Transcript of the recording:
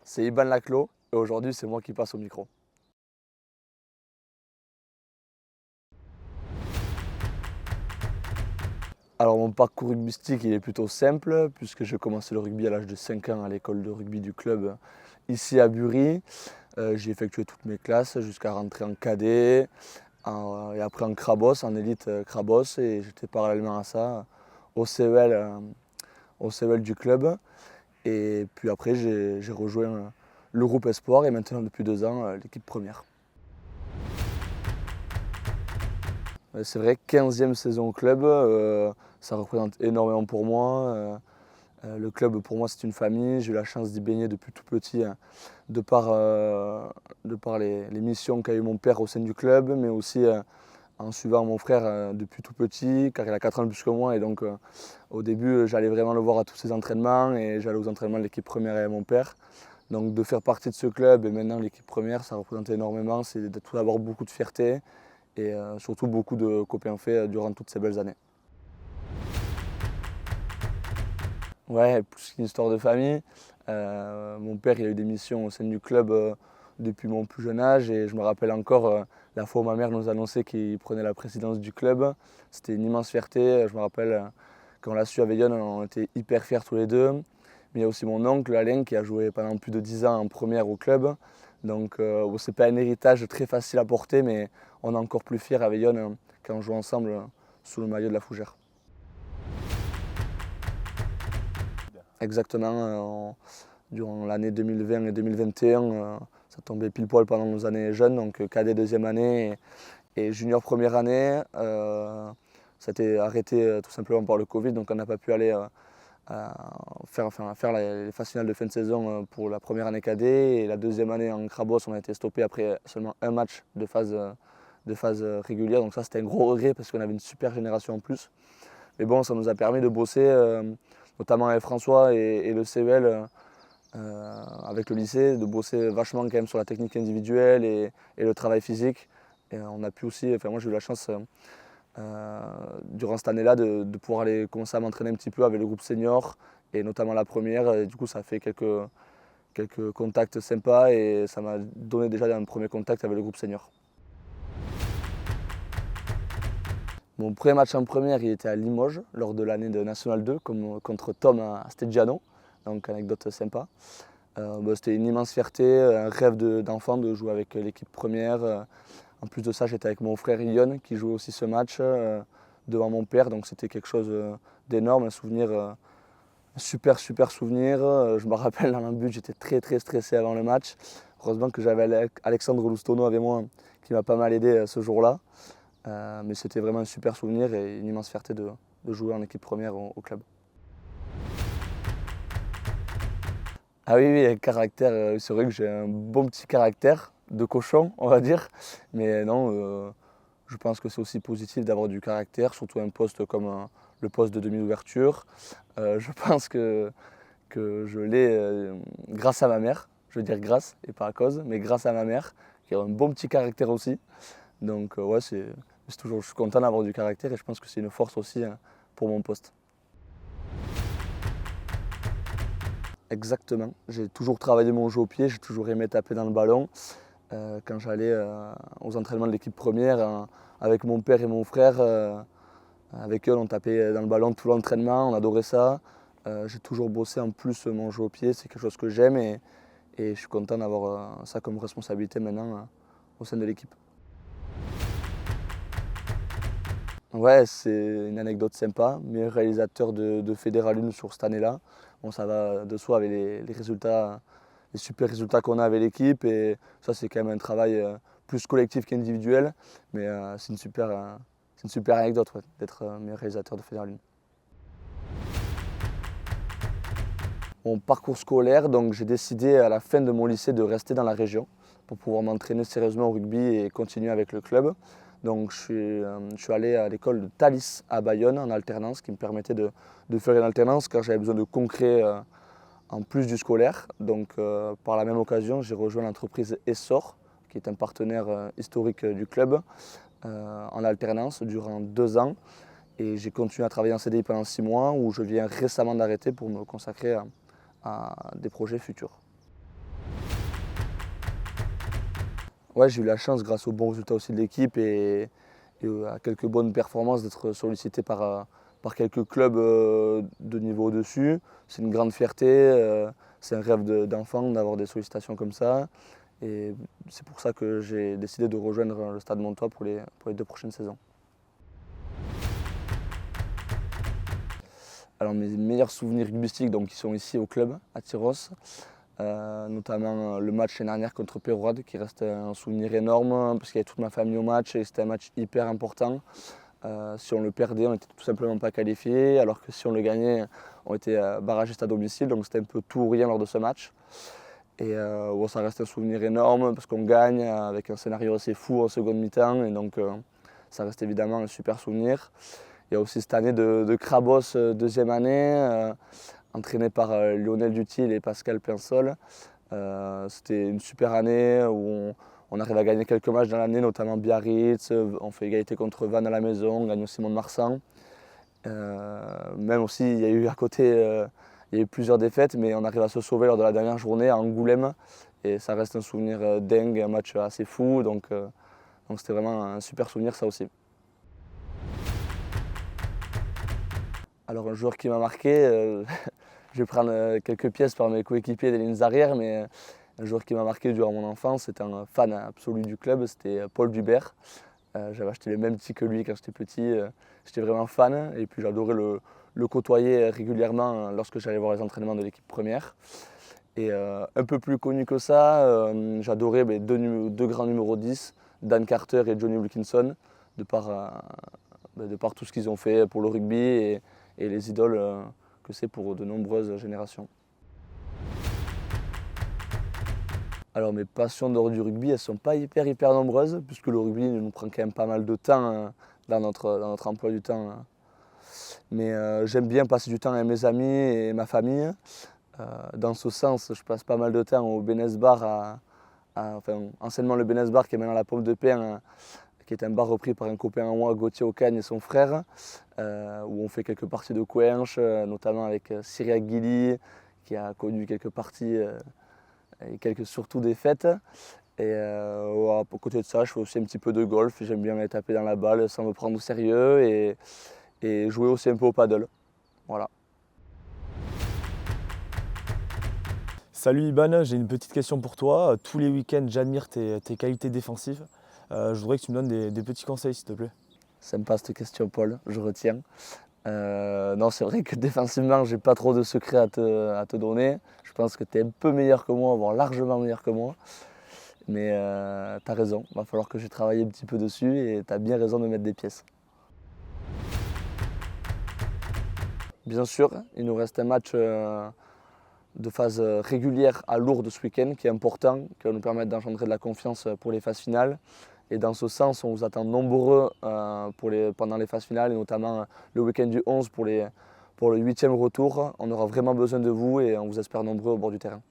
c'est Iban Laclos et aujourd'hui c'est moi qui passe au micro. Alors mon parcours rugbystique il est plutôt simple puisque j'ai commencé le rugby à l'âge de 5 ans à l'école de rugby du club ici à Bury. J'ai effectué toutes mes classes jusqu'à rentrer en cadet et après en Crabos, en élite Crabos et j'étais parallèlement à ça au CEL, au CEL du club. Et puis après j'ai rejoint le groupe Espoir et maintenant depuis 2 ans l'équipe première. C'est vrai, 15e saison au club, ça représente énormément pour moi. Le club pour moi c'est une famille, j'ai eu la chance d'y baigner depuis tout petit de par, les missions qu'a eu mon père au sein du club, mais aussi en suivant mon frère depuis tout petit, car il a 4 ans de plus que moi et donc au début j'allais vraiment le voir à tous ses entraînements et j'allais aux entraînements de l'équipe première avec mon père. Donc de faire partie de ce club et maintenant l'équipe première, ça représente énormément, c'est tout d'abord beaucoup de fierté et surtout beaucoup de copains faits durant toutes ces belles années. Ouais, plus qu'une histoire de famille. Mon père il a eu des missions au sein du club depuis mon plus jeune âge et je me rappelle encore la fois où ma mère nous annonçait qu'il prenait la présidence du club. C'était une immense fierté. Je me rappelle quand on l'a su à Veillonne, on était hyper fiers tous les deux. Mais il y a aussi mon oncle Alain qui a joué pendant plus de 10 ans en première au club. Donc c'est pas un héritage très facile à porter, mais on est encore plus fiers à Veillonne quand on joue ensemble sous le maillot de la Fougère. Exactement, durant l'année 2020 et 2021, ça tombait pile poil pendant nos années jeunes, donc cadet deuxième année et junior première année. Ça a été arrêté tout simplement par le Covid, donc on n'a pas pu aller faire les phases finales de fin de saison pour la première année cadet. Et la deuxième année en Crabos, on a été stoppé après seulement un match de phase régulière, donc ça c'était un gros regret parce qu'on avait une super génération en plus. Mais bon, ça nous a permis de bosser, notamment avec François et le CEL, avec le lycée, de bosser vachement quand même sur la technique individuelle et le travail physique. Et on a pu aussi, enfin moi j'ai eu la chance durant cette année-là de pouvoir aller commencer à m'entraîner un petit peu avec le groupe senior et notamment la première. Et du coup ça a fait quelques contacts sympas et ça m'a donné déjà un premier contact avec le groupe senior. Mon premier match en première, il était à Limoges, lors de l'année de National 2, contre Tom à Steggiano, donc anecdote sympa. C'était une immense fierté, un rêve d'enfant de jouer avec l'équipe première. En plus de ça, j'étais avec mon frère Yon qui jouait aussi ce match devant mon père, donc c'était quelque chose d'énorme, un souvenir, un super souvenir. Je me rappelle dans le but, j'étais très stressé avant le match. Heureusement que j'avais Alexandre Lustono avec moi qui m'a pas mal aidé ce jour-là. Mais c'était vraiment un super souvenir et une immense fierté de jouer en équipe première au club. Ah oui, oui, caractère, c'est vrai que j'ai un bon petit caractère de cochon, on va dire. Mais non, je pense que c'est aussi positif d'avoir du caractère, surtout un poste comme le poste de demi-ouverture. Je pense que je l'ai grâce à ma mère. Je veux dire grâce et pas à cause, mais grâce à ma mère, qui a un bon petit caractère aussi. Donc ouais, je suis content d'avoir du caractère et je pense que c'est une force aussi pour mon poste. Exactement. J'ai toujours travaillé mon jeu au pied, j'ai toujours aimé taper dans le ballon. Quand j'allais aux entraînements de l'équipe première, avec mon père et mon frère, avec eux on tapait dans le ballon tout l'entraînement, on adorait ça. J'ai toujours bossé en plus mon jeu au pied, c'est quelque chose que j'aime et je suis content d'avoir ça comme responsabilité maintenant au sein de l'équipe. Ouais, c'est une anecdote sympa. Meilleur réalisateur de Fédéralune sur cette année-là. Bon, ça va de soi avec les résultats, les super résultats qu'on a avec l'équipe. Et ça, c'est quand même un travail plus collectif qu'individuel. Mais c'est une super anecdote ouais, d'être meilleur réalisateur de Fédéralune. Mon parcours scolaire, donc j'ai décidé à la fin de mon lycée de rester dans la région pour pouvoir m'entraîner sérieusement au rugby et continuer avec le club. Donc je suis allé à l'école de Thalys à Bayonne en alternance, qui me permettait de faire une alternance car j'avais besoin de concret en plus du scolaire. Donc par la même occasion, j'ai rejoint l'entreprise Essor, qui est un partenaire historique du club, en alternance durant 2 ans. Et j'ai continué à travailler en CDI pendant 6 mois où je viens récemment d'arrêter pour me consacrer à des projets futurs. Ouais, j'ai eu la chance, grâce aux bons résultats aussi de l'équipe et à quelques bonnes performances, d'être sollicité par quelques clubs de niveau au-dessus. C'est une grande fierté, c'est un rêve d'enfant d'avoir des sollicitations comme ça. Et c'est pour ça que j'ai décidé de rejoindre le Stade Montois pour les 2 prochaines saisons. Alors mes meilleurs souvenirs rugbystiques, donc, ils sont ici au club, à Tyros. Notamment le match l'année dernière contre Péroide, qui reste un souvenir énorme parce qu'il y avait toute ma famille au match et c'était un match hyper important. Si on le perdait, on n'était tout simplement pas qualifié, alors que si on le gagnait, on était barragistes à domicile, donc c'était un peu tout ou rien lors de ce match. Et bon, ça reste un souvenir énorme parce qu'on gagne avec un scénario assez fou en seconde mi-temps, et donc ça reste évidemment un super souvenir. Il y a aussi cette année de Crabos, deuxième année, entraîné par Lionel Dutil et Pascal Pinsol. C'était une super année où on arrive à gagner quelques matchs dans l'année, notamment Biarritz, on fait égalité contre Vannes à la maison, on gagne aussi Mont-de-Marsan. Même aussi, il y a eu à côté, il y a eu plusieurs défaites, mais on arrive à se sauver lors de la dernière journée à Angoulême. Et ça reste un souvenir dingue, un match assez fou, donc c'était vraiment un super souvenir ça aussi. Alors un joueur qui m'a marqué, je vais prendre quelques pièces par mes coéquipiers des lignes arrières, mais un joueur qui m'a marqué durant mon enfance, c'était un fan absolu du club, c'était Paul Dubert. J'avais acheté les mêmes petits que lui quand j'étais petit, j'étais vraiment fan et puis j'adorais le côtoyer régulièrement lorsque j'allais voir les entraînements de l'équipe première. Et un peu plus connu que ça, j'adorais deux grands numéros 10, Dan Carter et Johnny Wilkinson, de par tout ce qu'ils ont fait pour le rugby et les idoles que c'est pour de nombreuses générations. Alors mes passions dehors du rugby, elles ne sont pas hyper nombreuses, puisque le rugby nous prend quand même pas mal de temps dans notre emploi du temps. Mais j'aime bien passer du temps avec mes amis et ma famille. Dans ce sens, je passe pas mal de temps au Bénès Bar, anciennement le Bénès Bar qui est maintenant la Pomme de Pin, qui est un bar repris par un copain à moi, Gauthier Ocagne et son frère, où on fait quelques parties de couenche, notamment avec Cyriac Guilly, qui a connu quelques parties et surtout des fêtes. Et à côté de ça, je fais aussi un petit peu de golf. J'aime bien aller taper dans la balle sans me prendre au sérieux et jouer aussi un peu au paddle. Voilà. Salut Iban, j'ai une petite question pour toi. Tous les week-ends, j'admire tes qualités défensives. Je voudrais que tu me donnes des petits conseils, s'il te plaît. Sympa cette question, Paul, je retiens. Non, c'est vrai que défensivement, j'ai pas trop de secrets à te donner. Je pense que tu es un peu meilleur que moi, voire largement meilleur que moi. Mais tu as raison, il va falloir que j'ai travaillé un petit peu dessus et tu as bien raison de mettre des pièces. Bien sûr, il nous reste un match de phase régulière à Lourdes ce week-end qui est important, qui va nous permettre d'engendrer de la confiance pour les phases finales. Et dans ce sens, on vous attend nombreux pendant les phases finales, et notamment le week-end du 11 pour le 8e retour. On aura vraiment besoin de vous et on vous espère nombreux au bord du terrain.